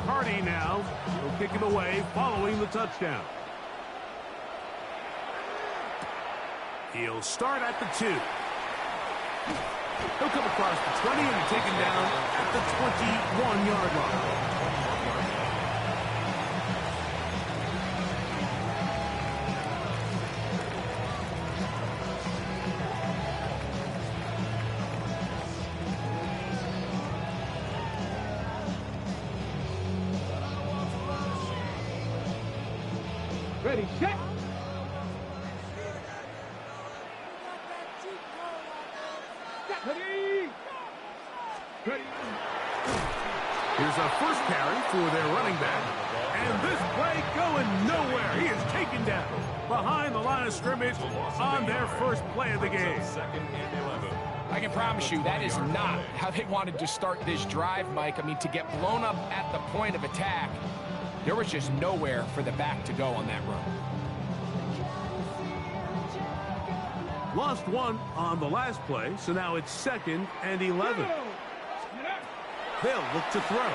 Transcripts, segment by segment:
McCarty now. He'll kick it away following the touchdown. He'll start at the 2. He'll come across the 20 and be taken down at the 21-yard line. Ready, set. Ready. Ready. Here's a first carry for their running back. And this play going nowhere. He is taken down behind the line of scrimmage on their first play of the game. I can promise you that is not how they wanted to start this drive, Mike. I mean, to get blown up at the point of attack, there was just nowhere for the back to go on that run. Lost one on the last play, so now it's 2nd and 11. They'll look to throw.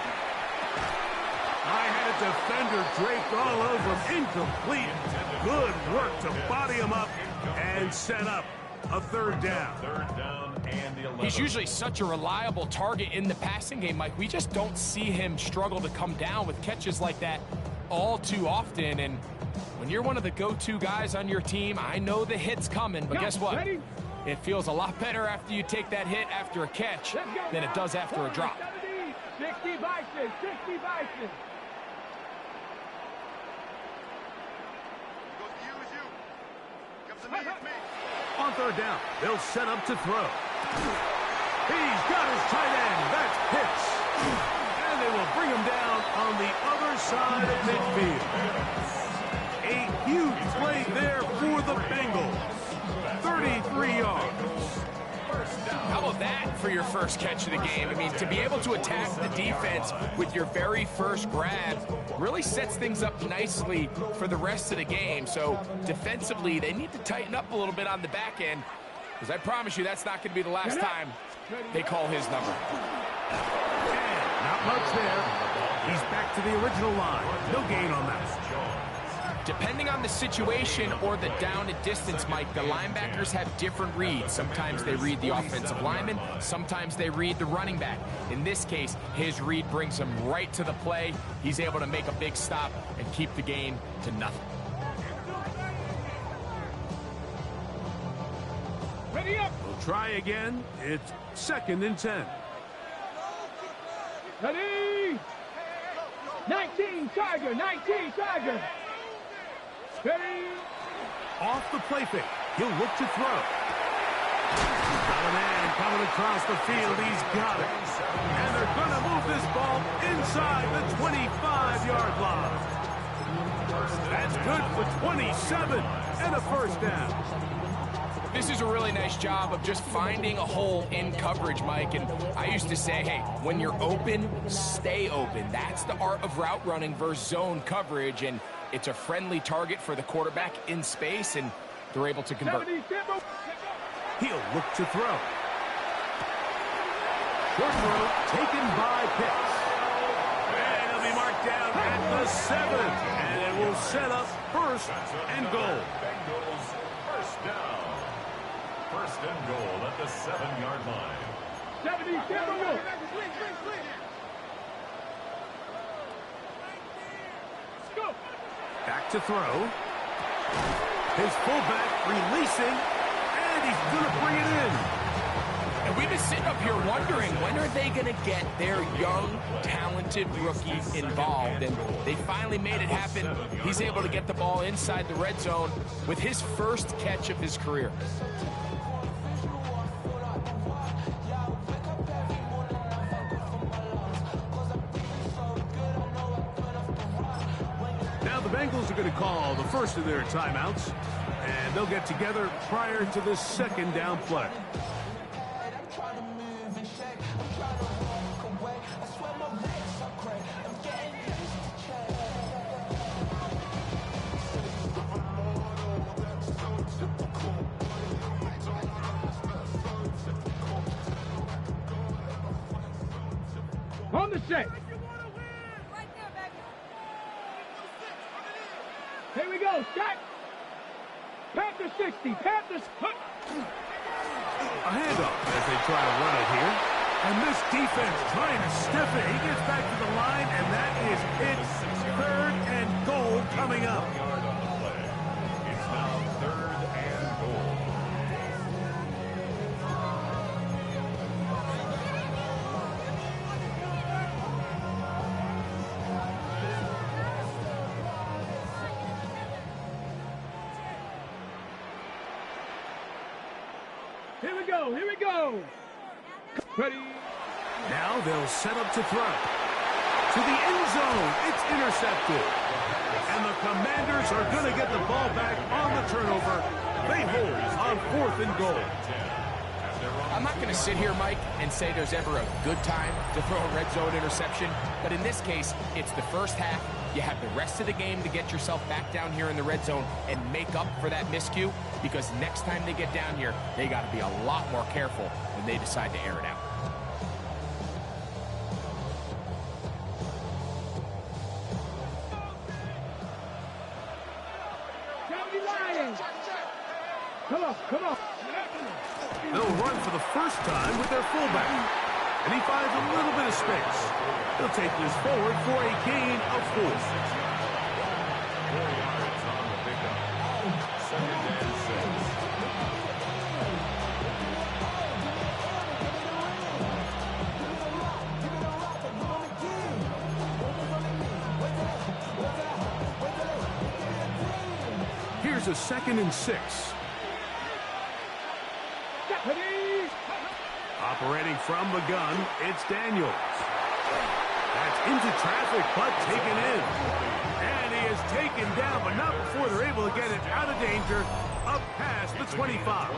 I had a defender draped all over him. Incomplete. Good work to body him up and set up a 3rd down. 3rd down and the 11. He's usually such a reliable target in the passing game, Mike. We just don't see him struggle to come down with catches like that all too often. And when you're one of the go-to guys on your team, I know the hit's coming, but guess what? It feels a lot better after you take that hit after a catch than it does after a drop. 60 Bison, 60 Bison. On 3rd down, they'll set up to throw. He's got his tight end. That's Pitts. And they will bring him down on the other side of midfield. A huge play there for the Bengals. 33 yards. How about that for your first catch of the game? I mean, to be able to attack the defense with your very first grab really sets things up nicely for the rest of the game. So defensively, they need to tighten up a little bit on the back end, because I promise you that's not going to be the last time they call his number. And not much there. He's back to the original line. No gain on that. Depending on the situation or the down and distance, Mike, the linebackers have different reads. Sometimes they read the offensive lineman. Sometimes they read the running back. In this case, his read brings him right to the play. He's able to make a big stop and keep the gain to nothing. Ready up. We'll try again. It's 2nd and 10. Ready. 19 Tiger, 19 Tiger. Ready. Off the play fake. He'll look to throw. Got a man coming across the field. He's got it. And they're going to move this ball inside the 25-yard line. That's good for 27 and a 1st down. This is a really nice job of just finding a hole in coverage, Mike. And I used to say, hey, when you're open, stay open. That's the art of route running versus zone coverage. And it's a friendly target for the quarterback in space, and they're able to convert. He'll look to throw. Short throw taken by Pitts. And he'll be marked down at the 7. And it will set up 1st and goal. Bengals 1st down. 1st and goal at the 7-yard line. 70 Timberwolves. Go. Back to throw. His fullback releasing, and he's going to bring it in. And we've been sitting up here wondering, when are they going to get their young, talented rookie involved? And they finally made it happen. He's able to get the ball inside the red zone with his first catch of his career. Now the Bengals are going to call the first of their timeouts, and they'll get together prior to the 2nd down play. On the set. go. Set. Panther 60. Panthers. A handoff as they try to run it here. And this defense trying to stiff it. He gets back to the line, and that is it. 3rd and goal coming up. Yard on the play. It's now 3rd and goal. Here we go. Here we go. Ready. Now they'll set up to throw. To the end zone. It's intercepted. And the Commanders are going to get the ball back on the turnover. They hold on 4th and goal. I'm not going to sit here, Mike, and say there's ever a good time to throw a red zone interception. But in this case, it's the first half. You have the rest of the game to get yourself back down here in the red zone and make up for that miscue, because next time they get down here, they got to be a lot more careful when they decide to air it out. Come on, come on. They'll run for the first time with their fullback. And he finds a little bit of space. He'll take this forward for a gain of 4. 4 yards on the pickup. 2nd and 6. Here's a 2nd and 6. Operating from the gun, it's Daniels. That's into traffic, but taken in. And he is taken down, but not before they're able to get it out of danger, up past the 25.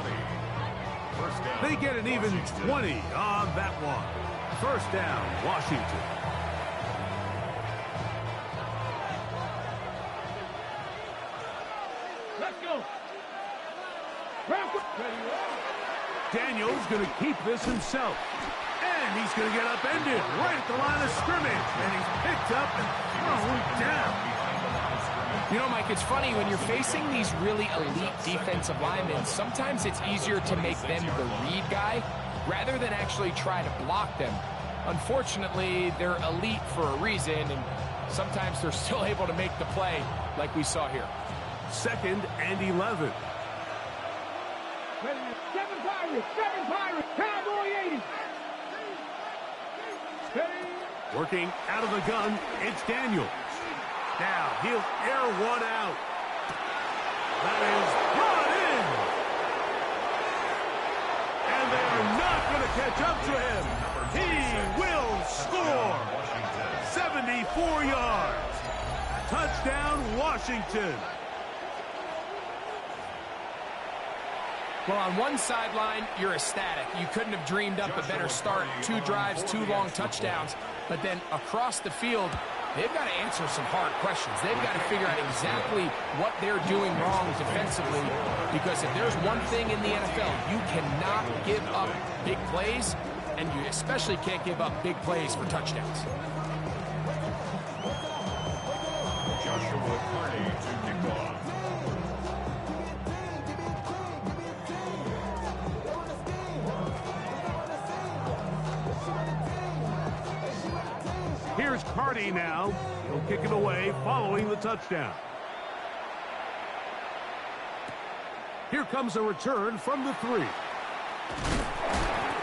They get an even 20 on that one. 1st down, Washington. Let's go. Daniels going to keep this himself. And he's going to get upended right at the line of scrimmage. And he's picked up and thrown down. You know, Mike, it's funny, when you're facing these really elite defensive linemen, sometimes it's easier to make them the read guy rather than actually try to block them. Unfortunately, they're elite for a reason, and sometimes they're still able to make the play like we saw here. 2nd and 11. 7 Pirates, Cowboy 80. Working out of the gun, it's Daniels. Now he'll air one out. That is brought in. And they are not going to catch up to him. He will score. 74 yards. Touchdown, Washington. Well, on one sideline, you're ecstatic. You couldn't have dreamed up a better start. 2 drives, 2 long touchdowns. But then across the field, they've got to answer some hard questions. They've got to figure out exactly what they're doing wrong defensively. Because if there's one thing in the NFL, you cannot give up big plays, and you especially can't give up big plays for touchdowns. Joshua Carney to kick off. Here's Carty now. He'll kick it away following the touchdown. Here comes a return from the 3.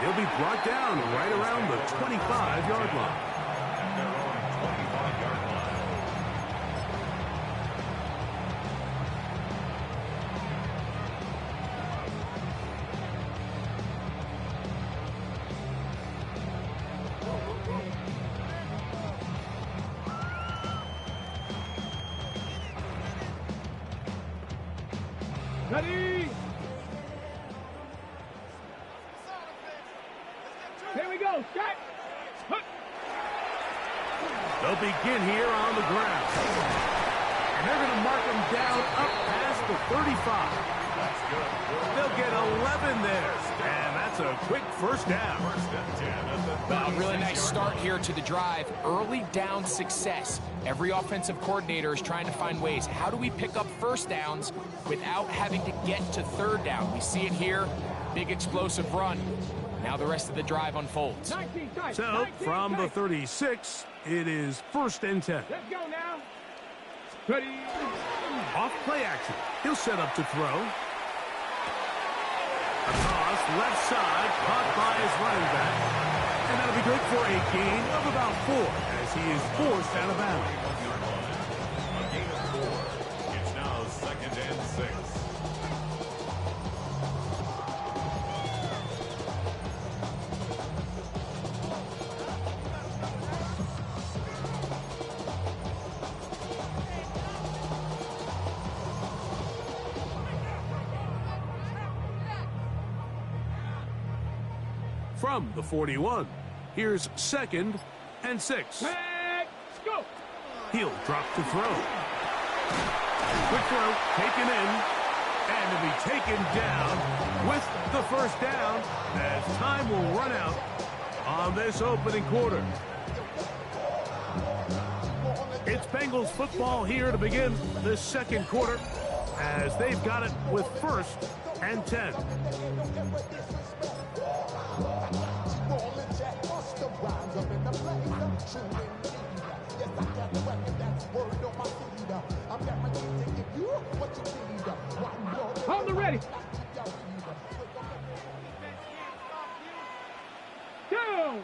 He'll be brought down right around the 25-yard line. At their own 25-yard line. Ready? Here we go. Set. They'll begin here on the ground. And they're going to mark them down up past the 35. They'll get 11 there. And that's a quick first down. Well, really nice start here to the drive. Early down success. Every offensive coordinator is trying to find ways. How do we pick up first downs without having to get to third down? We see it here. Big explosive run. Now the rest of the drive unfolds. So, from the 36, it is 1st and 10. Let's go now. Ready. Off play action. He'll set up to throw. A toss, left side, caught by his running back. And that'll be good for a gain of about 4 as he is forced out of bounds. A gain of 4. It's now 2nd and 6. From the 41, here's 2nd and 6. Let's go. He'll drop to throw. Quick throw, taken in, and to be taken down with the first down as time will run out on this opening quarter. It's Bengals football here to begin this second quarter as they've got it with 1st and 10. On the ready. Down.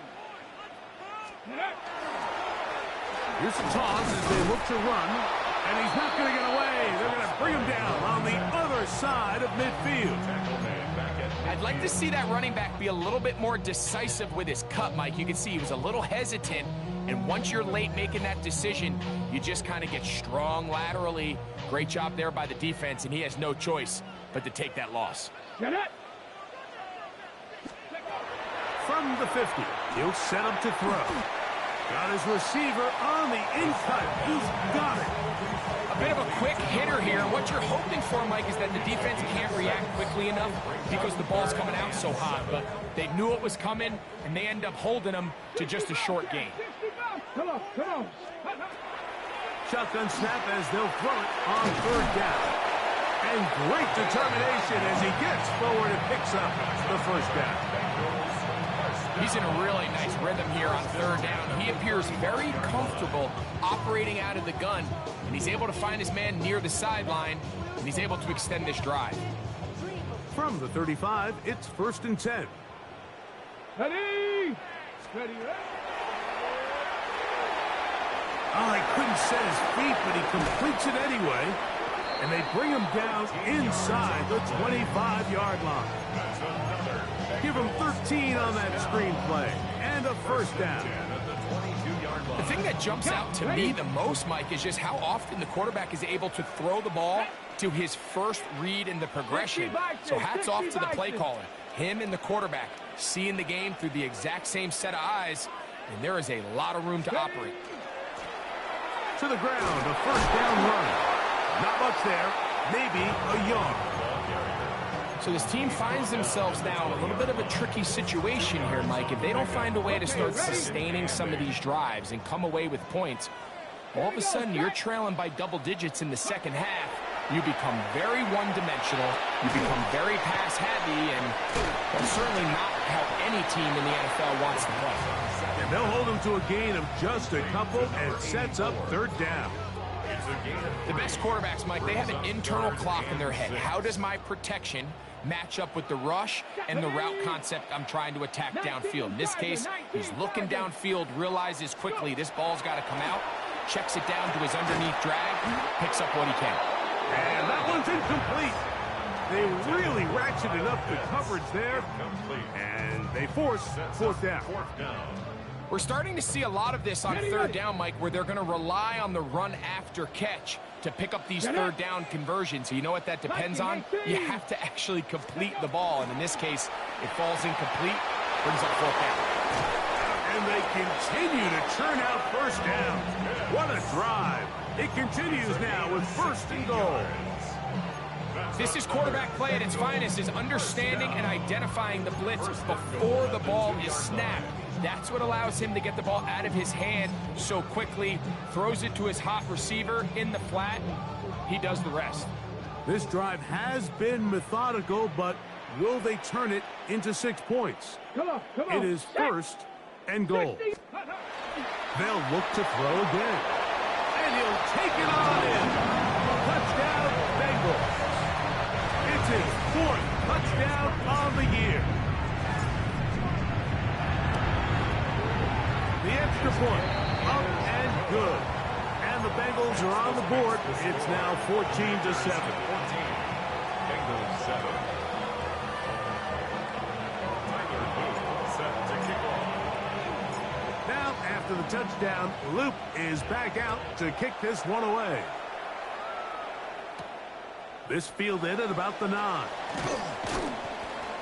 Here's the toss as they look to run, and he's not going to get away. They're going to bring him down on the other side of midfield. I'd like to see that running back be a little bit more decisive with his cut, Mike. You can see he was a little hesitant, and once you're late making that decision, you just kind of get strong laterally. Great job there by the defense, and he has no choice but to take that loss. Get it. From the 50, he'll set up to throw. Got his receiver on the in-cut. He's got it. A bit of a quick hitter here. What you're hoping for, Mike, is that the defense can't react quickly enough because the ball's coming out so hot. But they knew it was coming, and they end up holding them to just a short gain. Come on, come on. Shotgun snap as they'll throw it on 3rd down. And great determination as he gets forward and picks up the first down. He's in a really nice rhythm here on 3rd down. He appears very comfortable operating out of the gun, and he's able to find his man near the sideline, and he's able to extend this drive. From the 35, it's 1st and 10. Ready. Ready. Oh, he couldn't set his feet, but he completes it anyway. And they bring him down inside the 25-yard line. Give him 13 on that screenplay and a first down. The thing that jumps out to me the most, Mike, is just how often the quarterback is able to throw the ball to his first read in the progression. So hats off to the play caller. Him and the quarterback seeing the game through the exact same set of eyes, and there is a lot of room to operate. To the ground, a first down run. Not much there, maybe a yard. So this team finds themselves now in a little bit of a tricky situation here, Mike. If they don't find a way to start sustaining some of these drives and come away with points, all of a sudden you're trailing by double digits in the second half. You become very one-dimensional. You become very pass-heavy, and that's certainly not how any team in the NFL wants to play. And they'll hold them to a gain of just a couple and sets up 3rd down. The best quarterbacks, Mike, they have an internal clock in their head. How does my protection match up with the rush and the route concept I'm trying to attack downfield? In this case, he's looking downfield, realizes quickly this ball's got to come out, checks it down to his underneath drag, picks up what he can. And that one's incomplete. They really ratcheted up the coverage there, and they force 4th down. We're starting to see a lot of this on 3rd down, Mike, where they're going to rely on the run after catch to pick up these 3rd down conversions. So you know what that depends on? You have to actually complete the ball, and in this case, it falls incomplete, brings up 4th down. And they continue to churn out first down. What a drive. It continues now with 1st and goal. This is quarterback play at its finest, is understanding and identifying the blitz before the ball is snapped. That's what allows him to get the ball out of his hand so quickly, throws it to his hot receiver in the flat. He does the rest. This drive has been methodical, but will they turn it into 6 points? Come on. It is first and goal. They'll look to throw again. And he'll take it on in. Touchdown, Bengals. It's his 4th touchdown on the year. The extra point, up and good. And the Bengals are on the board. It's now 14-7. Bengals 7. Set to kick off. Now, after the touchdown, Loop is back out to kick this one away. This fielded at about the 9.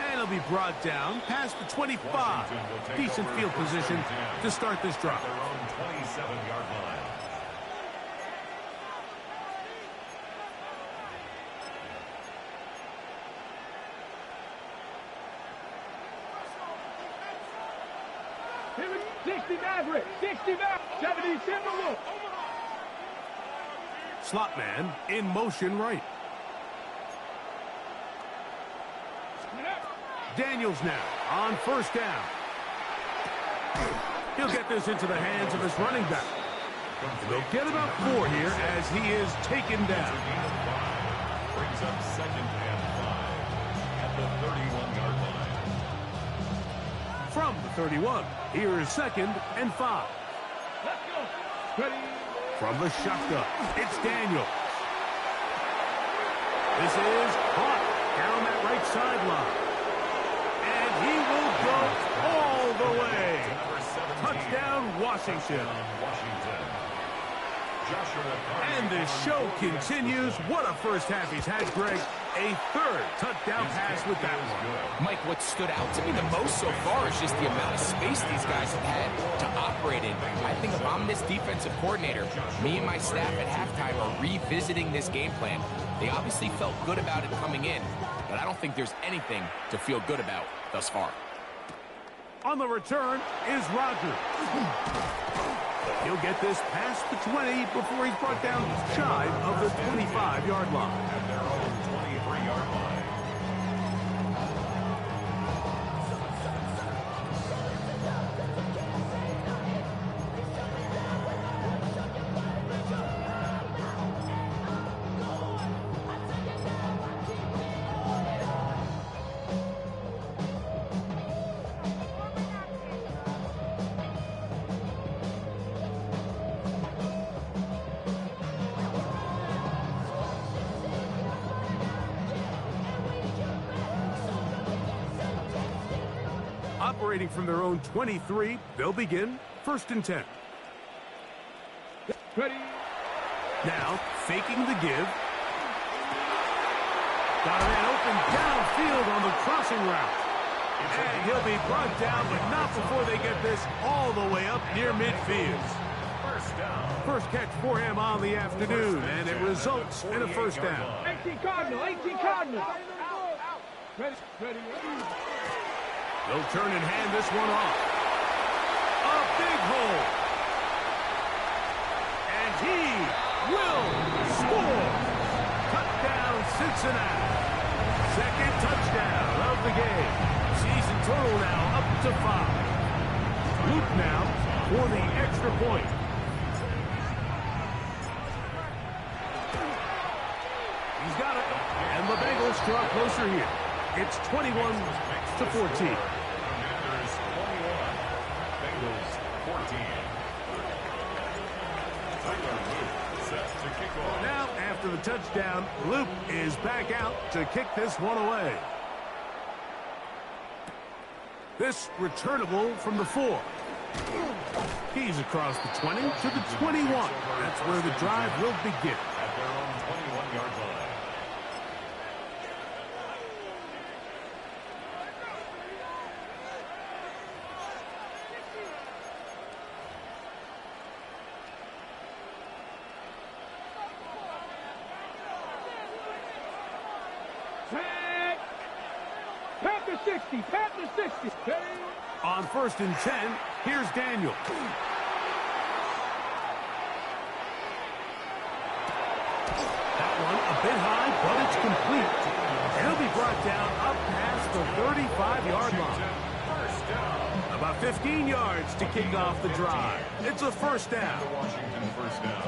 And it'll be brought down past the 25. Decent field position to start this drive. Their own 27-yard line. Here we go. 60 Maverick. 60 Maverick. 70 Timberwolf. Slot man in motion right. Daniels now on first down. He'll get this into the hands of his running back. They'll get about 4 here as he is taken down. Brings up 2nd and 5 at the 31-yard line. From the 31, here is 2nd and 5. Let's go. Ready. From the shotgun, it's Daniels. This is caught down that right sideline. And he will go all the way. Touchdown, Washington. And the show continues. What a first half he's had, Greg. A 3rd touchdown pass with that one. Mike, what stood out to me the most so far is just the amount of space these guys have had to operate in. I think if I'm this defensive coordinator, me and my staff at halftime are revisiting this game plan. They obviously felt good about it coming in, but I don't think there's anything to feel good about thus far. On the return is Rodgers. He'll get this past the 20 before he's brought down shy of the 25-yard line. At their own 23-yard line. Operating from their own 23, they'll begin 1st and 10. Ready. Now, faking the give. Got a man open downfield on the crossing route. And he'll be brought down, but not before they get this all the way up near midfield. First down. First catch for him on the afternoon, and it results in a first down. 18 Cardinal. 18 Cardinal. Ready. They'll turn and hand this one off. A big hole. And he will score. Touchdown, Cincinnati. 2nd touchdown of the game. Season total now up to 5. Luke now for the extra point. He's got it. And the Bengals draw closer here. It's 21-14. Commanders 21. Bengals 14. Tyler Luke set to kick off. Now, after the touchdown, Luke is back out to kick this one away. This returnable from the 4. He's across the 20 to the 21. That's where the drive will begin. At their own 21-yard line. 60. Pat the 60. On 1st and 10, here's Daniel. That one a bit high, but it's complete. And he'll be brought down up past the 35-yard line. About 15 yards to kick off the drive. It's a first down. Washington first down.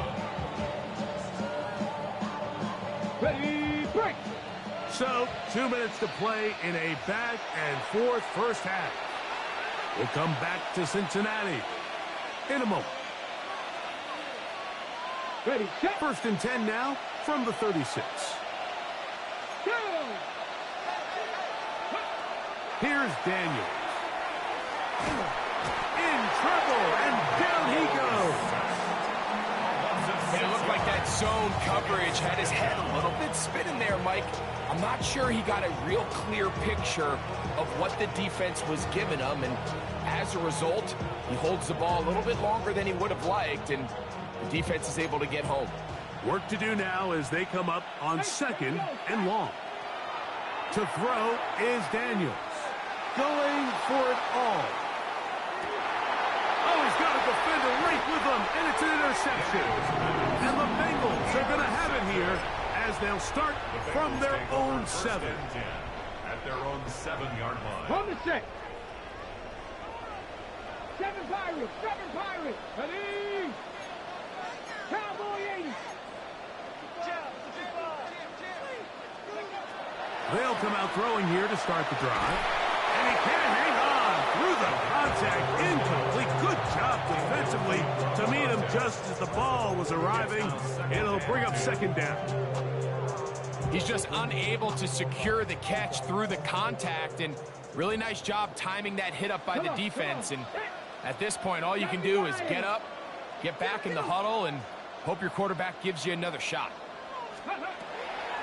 Ready, break. So, 2 minutes to play in a back-and-forth first half. We'll come back to Cincinnati in a moment. Ready, set. 1st and 10 now from the 36. Go. Here's Daniels. In trouble, and down he goes. And it looked like that zone coverage had his head a little bit spinning there, Mike. I'm not sure he got a real clear picture of what the defense was giving him, and as a result, he holds the ball a little bit longer than he would have liked, and the defense is able to get home. Work to do now as they come up on 2nd and long. To throw is Daniels. Going for it all. Oh, he's got a defender right with him, and it's an interception. And the Bengals are going to have it here as they'll start from their own 7. At their own 7-yard line. On the 6. 7 Pirates. 7 Pirates. Ready. Cowboy 80. They'll come out throwing here to start the drive. And he can't hang on through the contact. Incomplete. Good job defensively to meet him just as the ball was arriving. It'll bring up 2nd down. He's just unable to secure the catch through the contact, and really nice job timing that hit up by the defense. And at this point, all you can do is get up, get back in the huddle, and hope your quarterback gives you another shot.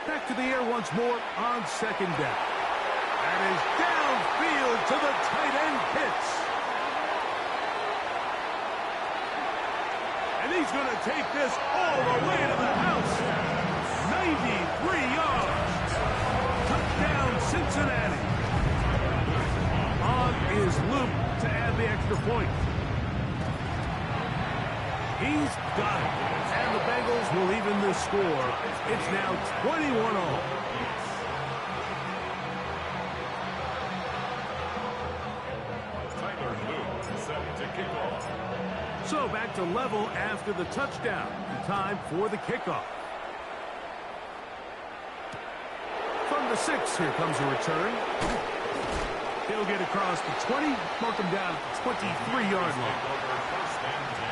Back to the air once more on 2nd down. That is downfield to the tight end Pitts. And he's going to take this all the way to the house. 93 yards. Touchdown, Cincinnati. On is Luke to add the extra point. He's got it. And the Bengals will even the score. It's now 21-all. Tyler Luke set to kick off. So back to level after the touchdown. Time for the kickoff. From the 6, here comes a return. He'll get across the 20, mark him down at the 23-yard line. Over 1st and 10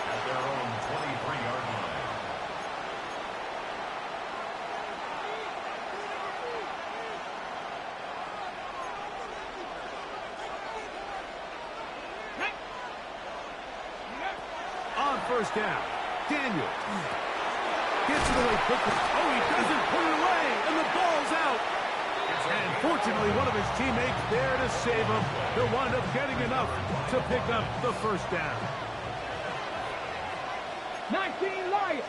at their own 23-yard line. On 1st down, Daniel gets it away quickly. Oh, he doesn't put it away, and the ball's out. And fortunately, one of his teammates there to save him. He'll wind up getting enough to pick up the 1st down. 19 Lions.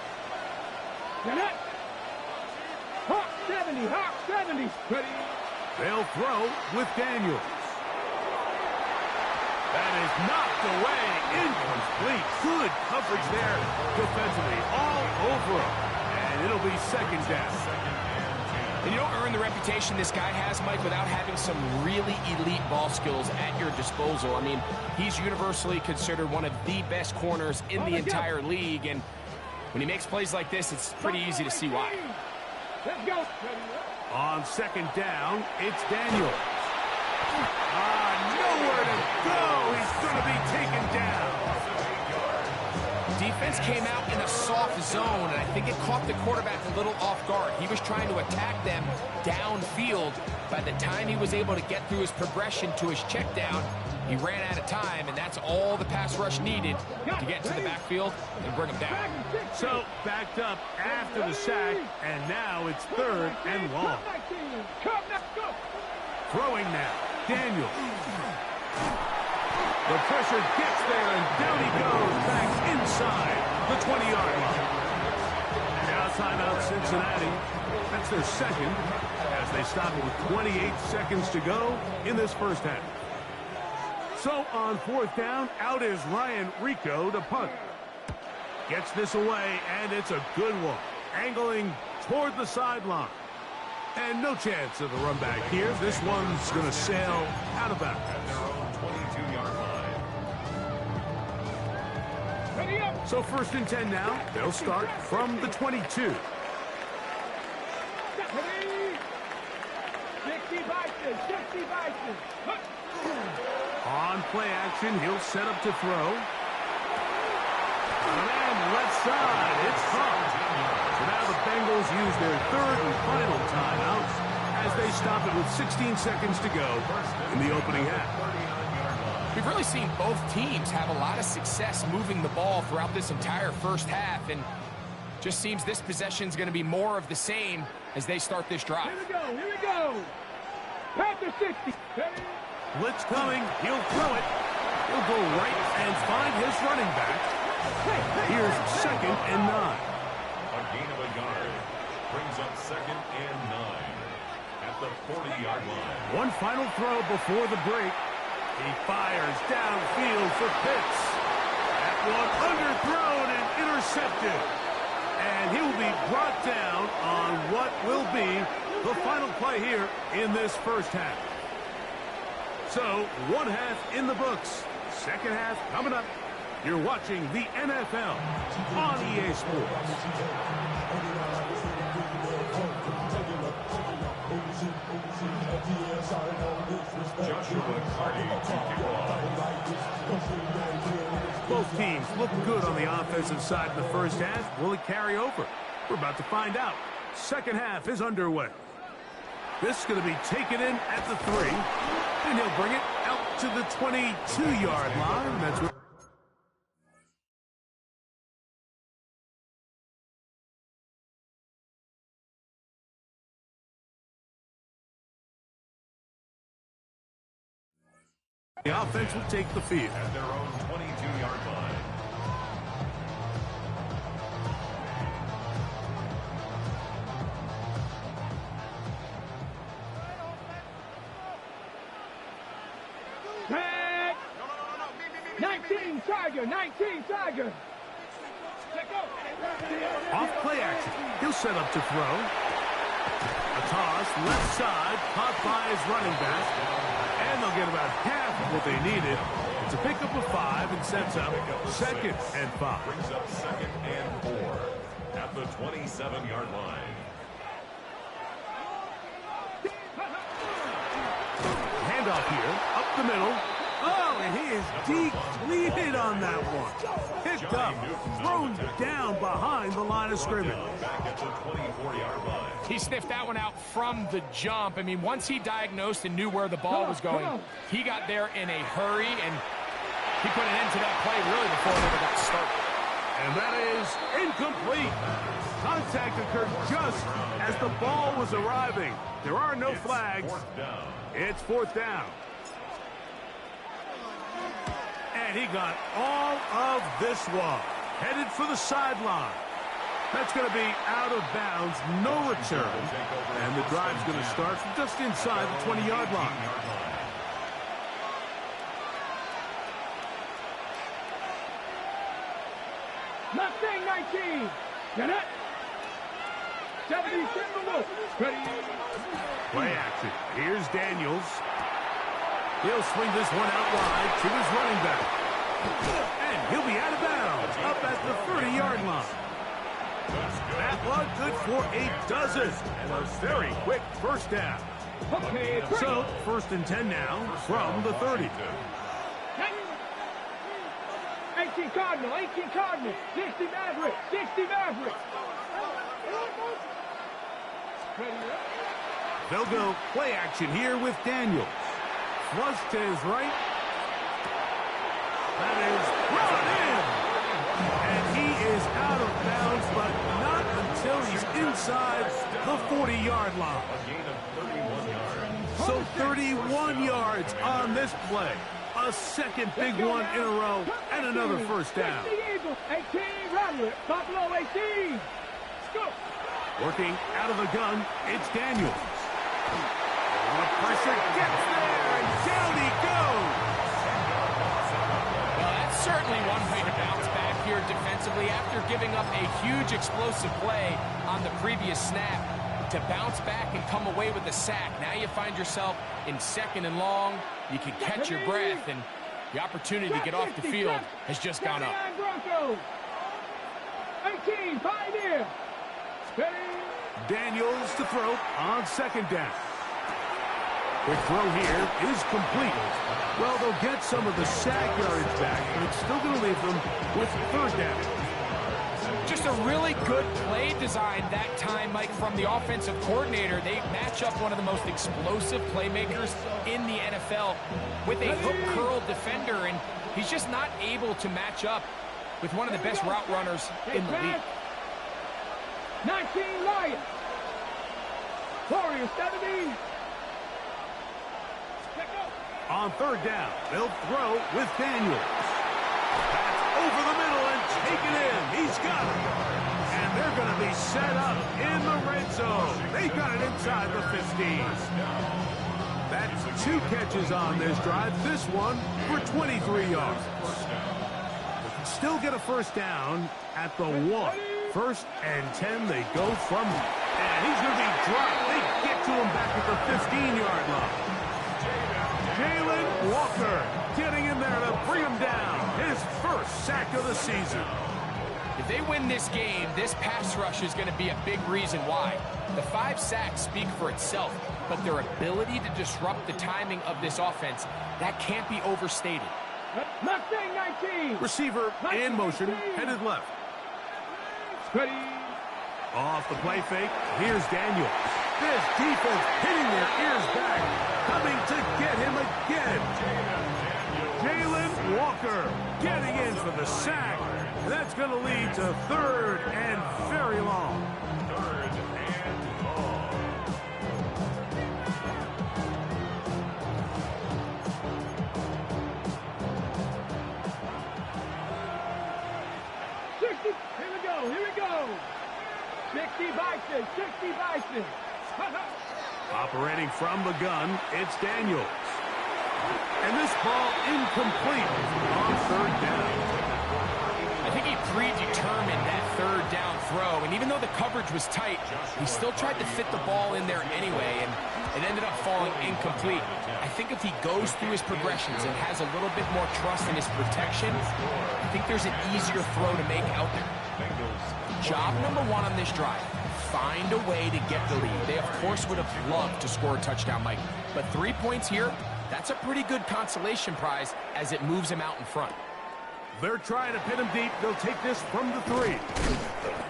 Hawk 70. Hawk 70. Ready. They'll throw with Daniels. That is knocked away. Incomplete. Good coverage there defensively. All over him. And it'll be 2nd down. And you don't earn the reputation this guy has, Mike, without having some really elite ball skills at your disposal. I mean, he's universally considered one of the best corners in the entire league. And when he makes plays like this, it's pretty easy to see why. Let's go. On 2nd down, it's Daniels. Nowhere to go. He's going to be taken down. Defense came out in a soft zone, and I think it caught the quarterback a little off guard. He was trying to attack them downfield. By the time he was able to get through his progression to his check down, he ran out of time, and that's all the pass rush needed to get to the backfield and bring him down. So, backed up after the sack, and now it's 3rd and long. Throwing now, Daniels. The pressure gets there, and down he goes back inside the 20-yard line. Now timeout, Cincinnati. That's their second as they stop it with 28 seconds to go in this first half. So on fourth down, out is Ryan Rico to punt. Gets this away, and it's a good one. Angling toward the sideline. And no chance of a run back here. This one's going to sail out of bounds. At their own 22-yard line. Ready up. So first and 10 now. They'll start from the 22. Ready. 60 Bison. 60 Bison. On play action, he'll set up to throw. And left side, it's caught. So now the Bengals use their third and final timeout as they stop it with 16 seconds to go in the opening half. We've really seen both teams have a lot of success moving the ball throughout this entire first half, and just seems this possession is going to be more of the same as they start this drive. Here we go. Here we go. Panther 60. Ready. Blitz coming, he'll throw it. He'll go right and find his running back. Here's second and 9. A gain of a yard brings up second and 9 at the 40-yard line. One final throw before the break. He fires downfield for Pitts. That one underthrown and intercepted. And he will be brought down on what will be the final play here in this first half. So, one half in the books. Second half coming up. You're watching the NFL on EA Sports. Joshua Carty to kick off. Both teams look good on the offensive side in the first half. Will it carry over? We're about to find out. Second half is underway. This is going to be taken in at the 3. And he'll bring it out to the 22-yard line. That's where the offense will take the field. At their own 22-yard line. Tag. 19 Tiger. 19 Tiger. Off play action. He'll set up to throw. A toss, left side, caught by his running back. And they'll get about half of what they needed. It's a pickup of 5 and sets up second and 5. Brings up second and 4 at the 27-yard line. Handoff here, up the middle. Oh, and he is depleted on that one. Picked up, thrown down behind the line of scrimmage. Back at the 24-yard line. He sniffed that one out from the jump. I mean, once he diagnosed and knew where the ball was going, he got there in a hurry, and he put an end to that play really before it ever got started. And that is incomplete. Contact occurred just as the ball was arriving. There are no flags. Fourth down. It's fourth down. And he got all of this one. Headed for the sideline. That's going to be out of bounds, no return. And the drive's going to start from just inside the 20-yard line. Mustang 19. Get it. 70 Timberwolves. Ready. Play action. Here's Daniels. He'll swing this one out wide to his running back. And he'll be out of bounds up at the 30-yard line. That one good for a dozen. And a very quick first down. Okay. So, first and 10 now from the 30. 18 Cardinal. 18 Cardinal. 60 Maverick. 60 Maverick. They'll go play action here with Daniels. Flush to his right. That is brought in. And he is out of bounds, but not until he's inside the 40-yard line. A gain of 31 yards. So 31 yards on this play. A second big one in a row and another first down. 18 Rattler. Buffalo 18. Go. Working out of the gun, it's Daniels. The pressure gets there, and down he goes. Well, that's certainly one way to bounce back here defensively after giving up a huge explosive play on the previous snap. To bounce back and come away with a sack. Now you find yourself in 2nd and long. You can catch your breath, and the opportunity to get off the field has just gone up. Broncos. 18, Pioneer. Daniels to throw on 2nd down. Quick throw here is complete. Well, they'll get some of the sack yardage back, but it's still going to leave them with 3rd down. Just a really good play design that time, Mike, from the offensive coordinator. They match up one of the most explosive playmakers in the NFL with a hook curl defender, and he's just not able to match up with one of the best route runners in the league. 19 Lions. Warriors 70. On 3rd down, they'll throw with Daniels. That's over the middle and taken in. He's got it. And they're going to be set up in the red zone. They got it inside the 15. That's 2 catches on this drive. This one for 23 yards. They can still get a 1st down at the 1. 1st and 10, they go from, and he's going to be dropped. They get to him back at the 15-yard line. Jalen Walker getting in there to bring him down. His 1st sack of the season. If they win this game, this pass rush is going to be a big reason why. The 5 sacks speak for itself, but their ability to disrupt the timing of this offense, that can't be overstated. Mustang 19. Receiver in motion, headed left. Ready. Off the play fake, here's Daniels. This defense hitting their ears back, coming to get him again. Jalen Walker getting in for the sack. That's going to lead to 3rd and very long. 3rd and long. Here we go. 60 Bison, 60 Bison. Operating from the gun, it's Daniels. And this ball incomplete on 3rd down. I think he predetermined that 3rd down throw, and even though the coverage was tight, he still tried to fit the ball in there anyway, and it ended up falling incomplete. I think if he goes through his progressions and has a little bit more trust in his protection, I think there's an easier throw to make out there. Job number 1 on this drive, find a way to get the lead. They, of course, would have loved to score a touchdown, Mike, but 3 points here, that's a pretty good consolation prize as it moves him out in front. They're trying to pin him deep. They'll take this from the 3.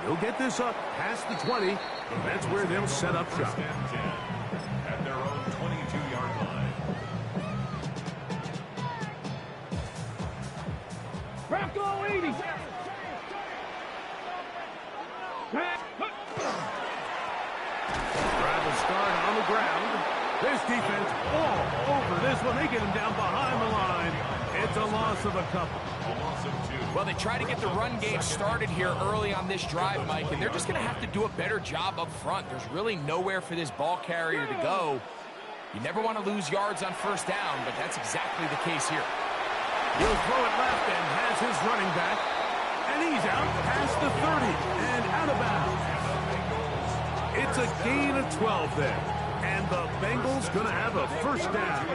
They'll get this up past the 20, and that's where they'll set up shop. At their own 22-yard line. Bronco 80. Drive will start on the ground. This defense all over this one. They get him down behind the line. It's a loss of a couple. A loss of 2. Well, they try to get the run game started here early on this drive, Mike, and they're just going to have to do a better job up front. There's really nowhere for this ball carrier to go. You never want to lose yards on 1st down, but that's exactly the case here. He'll throw it left and has his running back. And he's out past the 30 and out of bounds. It's a gain of 12 there. And the Bengals going to have a 1st down.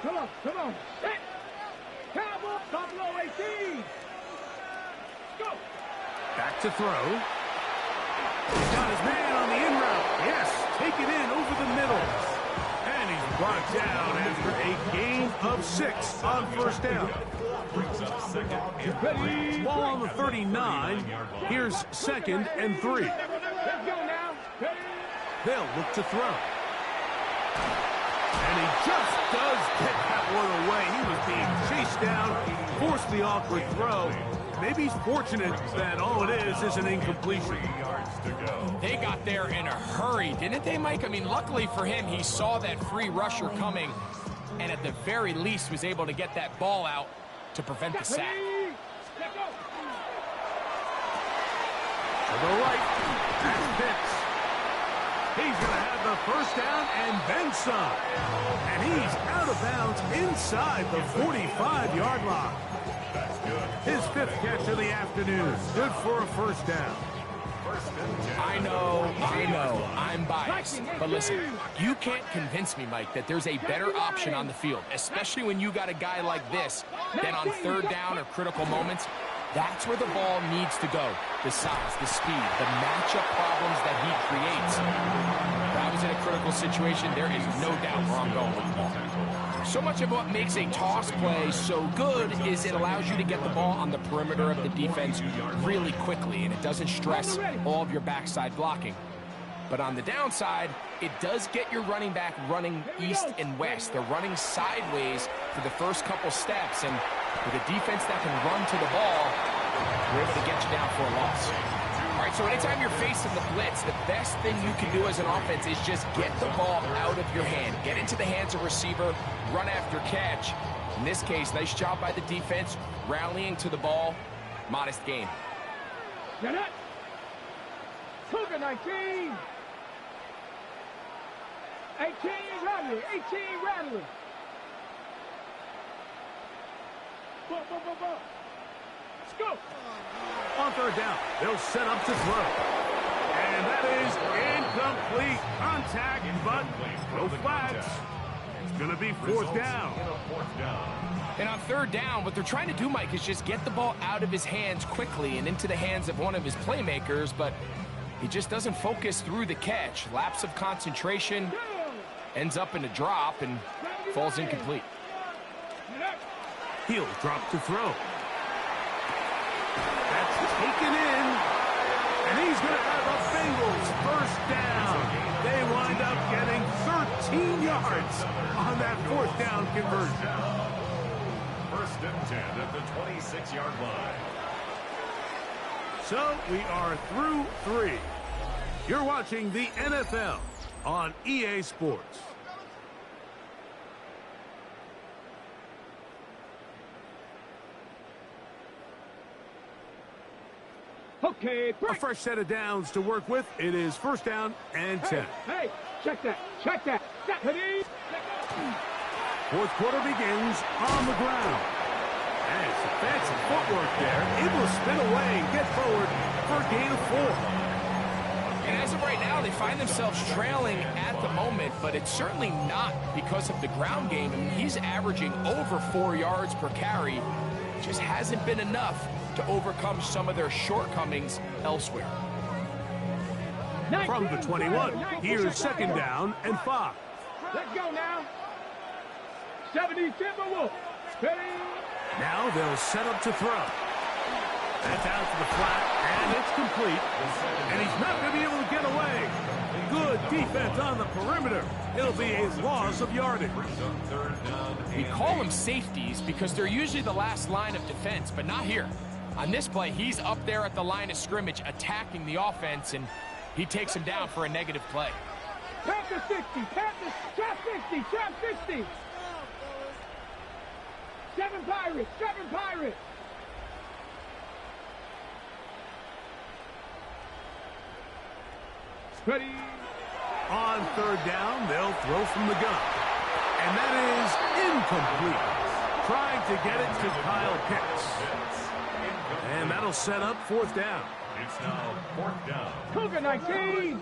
Come on. Set. Cowboy, Buffalo 18. Go. Back to throw. He's got his man on the in route. Yes, take it in over the middle. And he's brought down after a gain of 6 on 1st down. Brings up 2nd and 3. Ball on the 39. Here's 2nd and 3. Let's go now. Ready. They'll look to throw. And he just does get that one away. He was being chased down, forced the awkward throw. Maybe he's fortunate that all it is an incompletion. 3 yards to go. They got there in a hurry, didn't they, Mike? I mean, luckily for him, he saw that free rusher coming, and at the very least was able to get that ball out to prevent the sack. To the right. That's Pitts. He's going to have the first down and then some. And he's out of bounds inside the 45-yard line. His 5th catch of the afternoon. Good for a first down. I know, I'm biased. But listen, you can't convince me, Mike, that there's a better option on the field, especially when you got a guy like this, than on 3rd down or critical moments. That's where the ball needs to go. The size, the speed, the matchup problems that he creates. If I was in a critical situation, there is no doubt where I'm going with the ball. So much of what makes a toss play so good is it allows you to get the ball on the perimeter of the defense really quickly, and it doesn't stress all of your backside blocking. But on the downside, it does get your running back running east and west. They're running sideways for the first couple steps, and with a defense that can run to the ball, we're able to get you down for a loss. All right, so anytime you're facing the blitz, the best thing you can do as an offense is just get the ball out of your hand. Get into the hands of receiver, run after catch. In this case, nice job by the defense, rallying to the ball. Modest gain. Get it. Cougar 19. 18 Rattler. 18 Rattler. Let's go. On 3rd down, they'll set up to throw. And that is incomplete. Contact, but no flags. It's going to be 4th down. And on 3rd down, what they're trying to do, Mike, is just get the ball out of his hands quickly and into the hands of one of his playmakers, but he just doesn't focus through the catch. Lapse of concentration, ends up in a drop, and falls incomplete. He'll drop to throw. That's taken in. And he's going to have a Bengals first down. They wind up getting 13 yards on that 4th down conversion. 1st and 10 at the 26-yard line. So we are through 3. You're watching the NFL on EA Sports. Okay, A fresh set of downs to work with. It is 1st down and 10. Hey, check that. Check that. 4th quarter begins on the ground. And some fancy footwork there. Able to spin away and get forward for a gain of 4. And as of right now, they find themselves trailing at the moment, but it's certainly not because of the ground game. I mean, he's averaging over 4 yards per carry. Just hasn't been enough to overcome some of their shortcomings elsewhere. From the 21, here's 2nd down and 5. Let's go now. 70 Timberwolves. Now they'll set up to throw. That's out to the flat, and it's complete. And he's not going to be able to get away. Good defense on the perimeter. It'll be a loss of yardage. We call them safeties because they're usually the last line of defense, but not here. On this play, he's up there at the line of scrimmage attacking the offense, and he takes him down for a negative play. Panther 60, Panther, trap 60, trap 60. 7 Pirates, 7 Pirates. Ready. On 3rd down, they'll throw from the gun. And that is incomplete. Trying to get it to Kyle Pitts. And that'll set up 4th down. It's now 4th down. Cougar 19.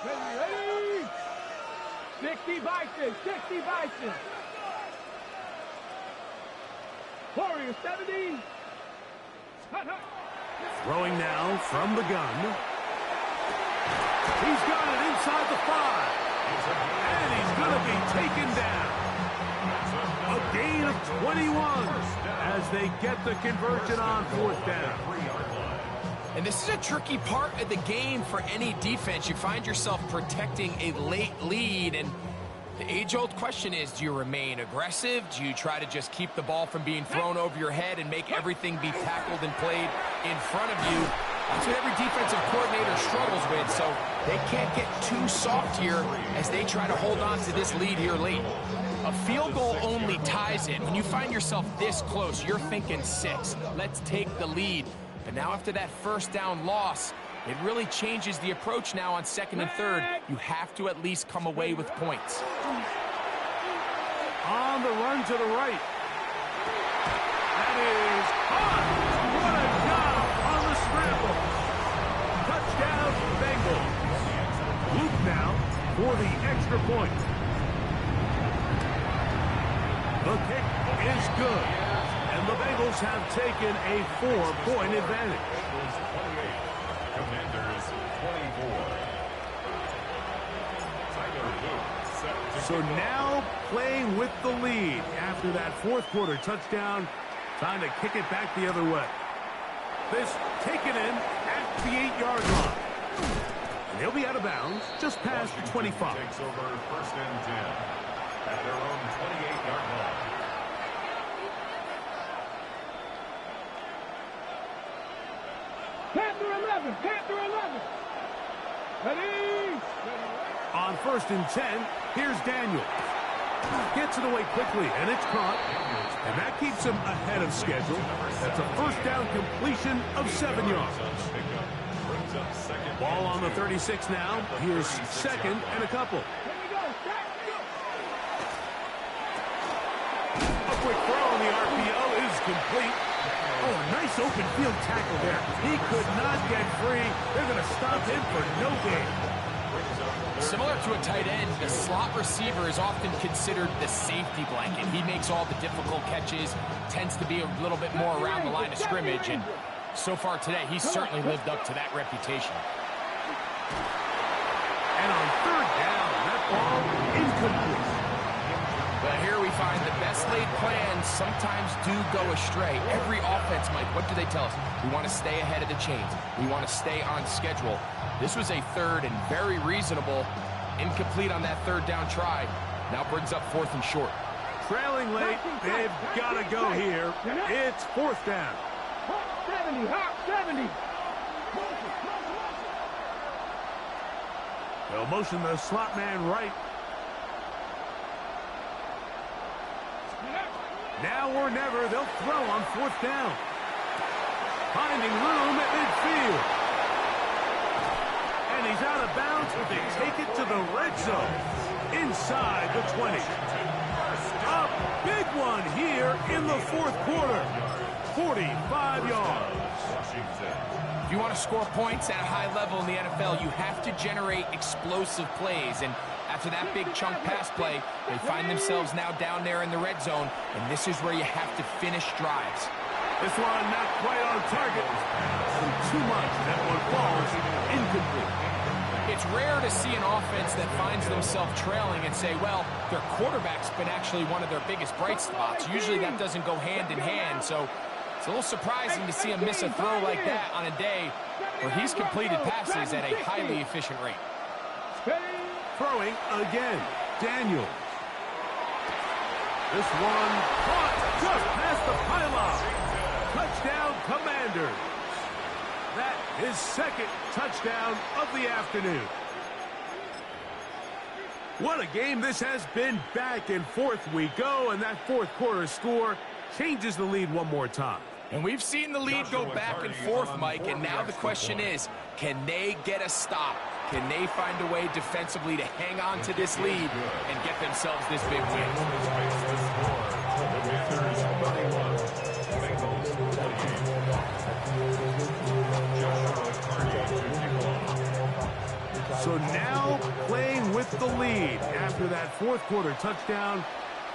Ready. 60 Bison, 60 Bison. Warrior 70. Throwing now from the gun. He's got it inside the 5. And he's going to be taken down. A gain of 21 as they get the conversion on 4th down. And this is a tricky part of the game for any defense. You find yourself protecting a late lead, and the age-old question is, do you remain aggressive? Do you try to just keep the ball from being thrown over your head and make everything be tackled and played in front of you? That's what every defensive coordinator struggles with, so they can't get too soft here as they try to hold on to this lead here late. A field goal only ties it. When you find yourself this close, you're thinking 6. Let's take the lead. But now after that first down loss, it really changes the approach now on second and third. You have to at least come away with points. On the run to the right. That is caught. What a job on the scramble. Touchdown, Bengals. Luke now for the extra point. The kick is good. And the Bengals have taken a 4-point advantage. Commanders 24. So now playing with the lead after that fourth quarter touchdown. Time to kick it back the other way. This taken in at the 8-yard line. And they'll be out of bounds just past the 25. Takes over first and 10 at their own 28-yard line. Panther 11, Panther 11. Ready? On first and 10, here's Daniel. Gets it away quickly, and it's caught. And that keeps him ahead of schedule. That's a first down completion of 7 yards. Ball on the 36 now. Here's second and a couple. A quick throw on the RPO is complete. Oh, a nice open field tackle there. He could not get free. They're going to stop him for no gain. Similar to a tight end, the slot receiver is often considered the safety blanket. He makes all the difficult catches, tends to be a little bit more around the line of scrimmage, and so far today, he's certainly lived up to that reputation. And on third down, that ball incomplete. But here we find the best laid plans sometimes do go astray. Every offense, Mike, what do they tell us? We want to stay ahead of the chains. We want to stay on schedule. This was a third and very reasonable. Incomplete on that third down try. Now brings up fourth and short. Trailing late, they've got to go here. It's fourth down. Hot 70, hot 70. They'll motion the slot man right. Now or never, they'll throw on fourth down. Finding room at midfield. And he's out of bounds, but they take it to the red zone. Inside the 20. A big one here in the fourth quarter. 45 yards. If you want to score points at a high level in the NFL, you have to generate explosive plays. And after that big chunk pass play, they find themselves now down there in the red zone. And this is where you have to finish drives. This one not quite on target. Too much. That one falls incomplete. It's rare to see an offense that finds themselves trailing and say, well, their quarterback's been actually one of their biggest bright spots. Usually that doesn't go hand in hand, so it's a little surprising to see him miss a throw like that on a day where he's completed passes at a highly efficient rate. Throwing again, Daniel. This one caught just past the pylon. Touchdown, Commanders. That is second touchdown of the afternoon. What a game this has been. Back and forth we go, and that fourth quarter score changes the lead one more time. And we've seen the lead go back and forth, Mike, and now the question is, can they get a stop? Can they find a way defensively to hang on to this lead and get themselves this big win? So now playing with the lead after that fourth quarter touchdown.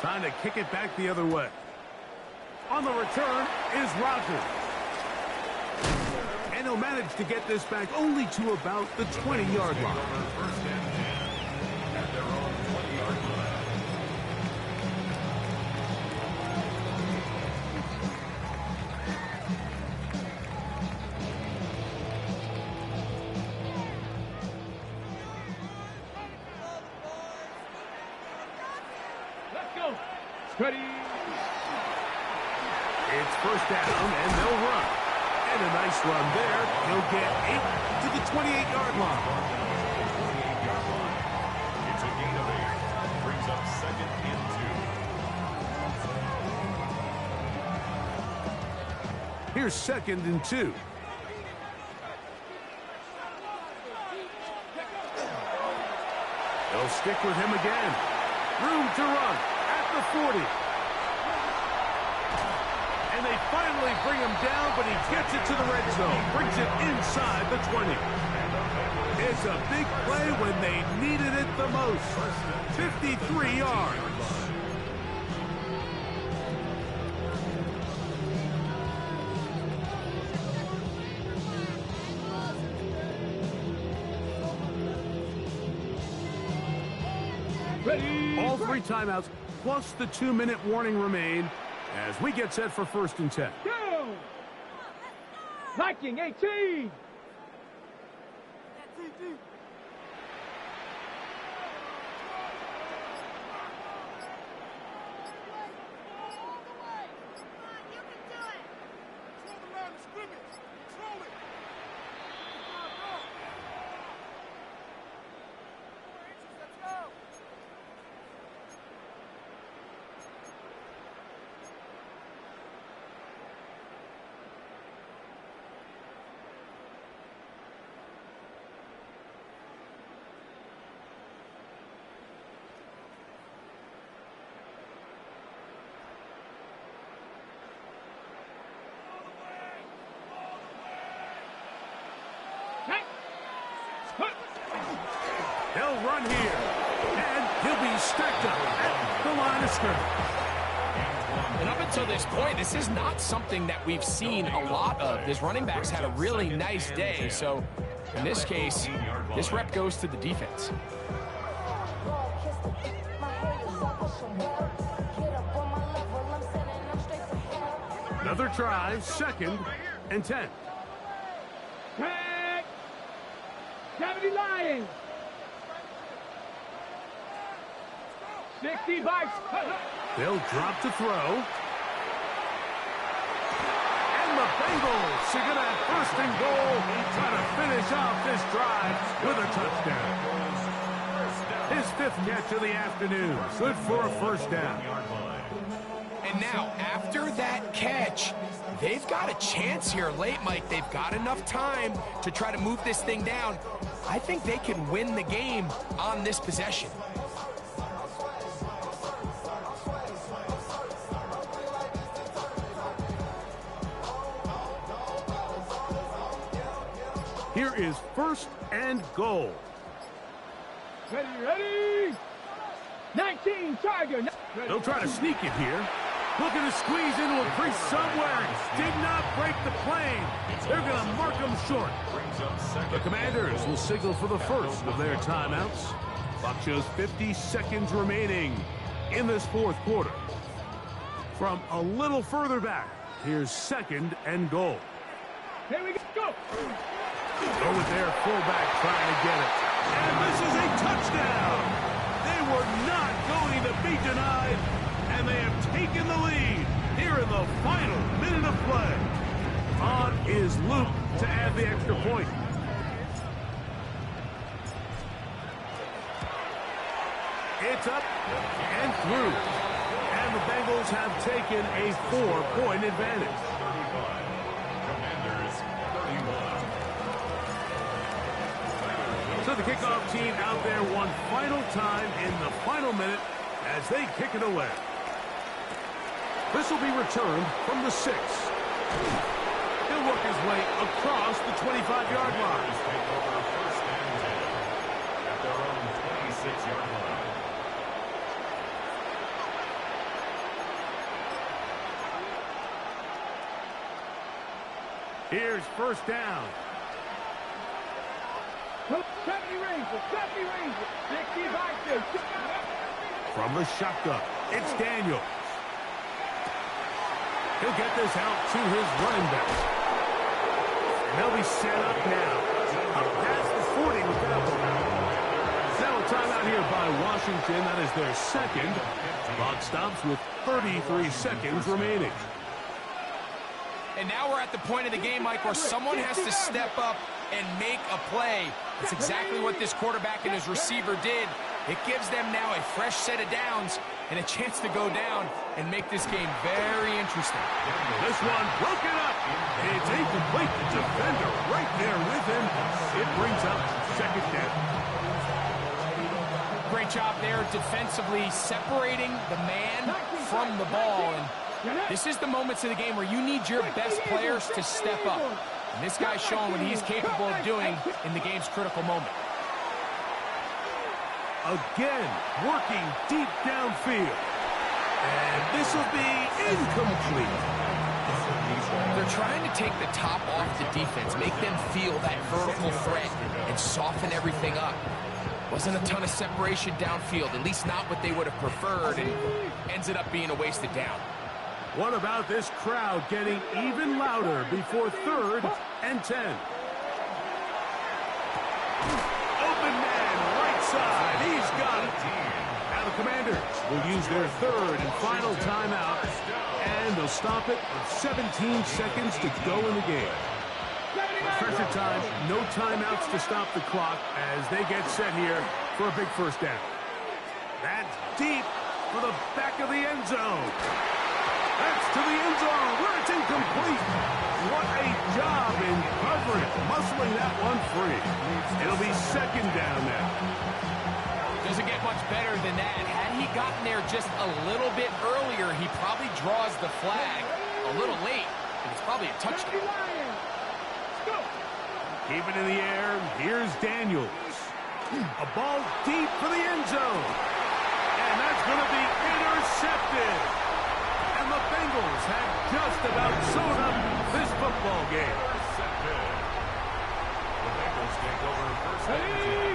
Time to kick it back the other way. On the return is Rodgers. And he'll manage to get this back only to about the 20-yard line. Ready. It's first down, and they'll run. And a nice run there. He'll get 8 to the 28-yard line. It's a gain of 8. Brings up second and 2. Here's second and 2. They'll stick with him again. Room to run at the 40. And they finally bring him down, but he gets it to the red zone. Brings it inside the 20. It's a big play when they needed it the most. 53 yards. All 3 timeouts plus the 2-minute warning remain as we get set for 1st and 10. Go! Viking 18! They'll run here, and he'll be stacked up at the line of scrimmage. And up until this point, this is not something that we've seen a lot of. This running back's had a really nice day, so in this case, this rep goes to the defense. Another try, 2nd and 10. Tag! 70 Lions! 60 Vikes! They'll drop to throw. And the Bengals are going to have 1st and goal, try to finish off this drive with a touchdown. His 5th catch of the afternoon. Good for a 1st down. And now, after that catch, they've got a chance here late, Mike. They've got enough time to try to move this thing down. I think they can win the game on this possession. Here is 1st and goal. Ready! 19 Tiger! They'll try to sneak it here. Looking to squeeze into a crease somewhere. Did not break the plane. They're going to mark them short. The Commanders will signal for the 1st of their timeouts. Clock shows 50 seconds remaining in this 4th quarter. From a little further back, here's 2nd and goal. Here we go! Go with their fullback trying to get it. And this is a touchdown. They were not going to be denied, and they have taken the lead here in the final minute of play. On is Luke to add the extra point. It's up and through. And the Bengals have taken a 4-point advantage. So the kickoff team out there one final time in the final minute as they kick it away. This will be returned from the 6. He'll work his way across the 25-yard line. At their own 26-yard line. Here's 1st down. 70 Rangers, 65 From the shotgun, it's Daniels. He'll get this out to his running back. And they'll be set up now. Past the 40 with that one. Now a timeout here by Washington. That is their 2nd. Clock stops with 33 seconds remaining. And now we're at the point of the game, Mike, where someone has to step up and make a play. It's exactly what this quarterback and his receiver did. It gives them now a fresh set of downs and a chance to go down and make this game very interesting. This one broken up. It's incomplete. The defender right there with him. It brings up 2nd down. Great job there defensively, separating the man from the ball. And this is the moments of the game where you need your best players to step up. And this guy's showing what he's capable of doing in the game's critical moment. Again, working deep downfield. And this will be incomplete. They're trying to take the top off the defense, make them feel that vertical threat, and soften everything up. Wasn't a ton of separation downfield, at least not what they would have preferred, and ends up being a wasted down. What about this crowd getting even louder before 3rd and 10? Open man, right side. He's got it. Now the Commanders will use their 3rd and final timeout, and they'll stop it with 17 seconds to go in the game. Pressure time, no timeouts to stop the clock as they get set here for a big first down. That's deep for the back of the end zone. That's to the end zone where it's incomplete. What a job in covering, muscling that one free. It'll be 2nd down now. Doesn't get much better than that. Had he gotten there just a little bit earlier, he probably draws the flag a little late, and it's probably a touchdown. Keep it in the air. Here's Daniels. A ball deep for the end zone. And that's going to be intercepted. And the Bengals have just about sewn up this football game. The Bengals take over 1st and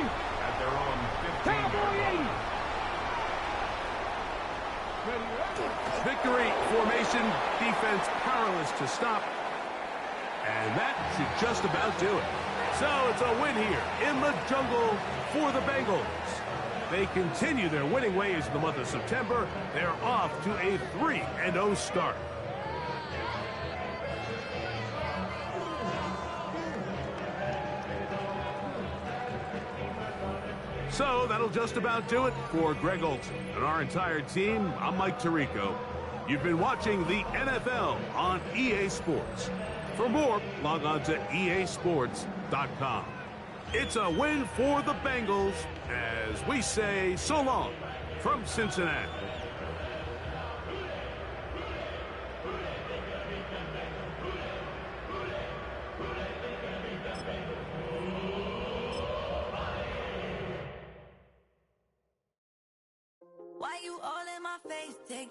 10 at their own 15-yard line. Victory formation, defense powerless to stop. And that should just about do it. So it's a win here in the jungle for the Bengals. They continue their winning ways in the month of September. They're off to a 3-0 start. So that'll just about do it for Greg Olson and our entire team. I'm Mike Tirico. You've been watching the NFL on EA Sports. For more, log on to easports.com. It's a win for the Bengals as we say so long from Cincinnati. Why you all in my face taking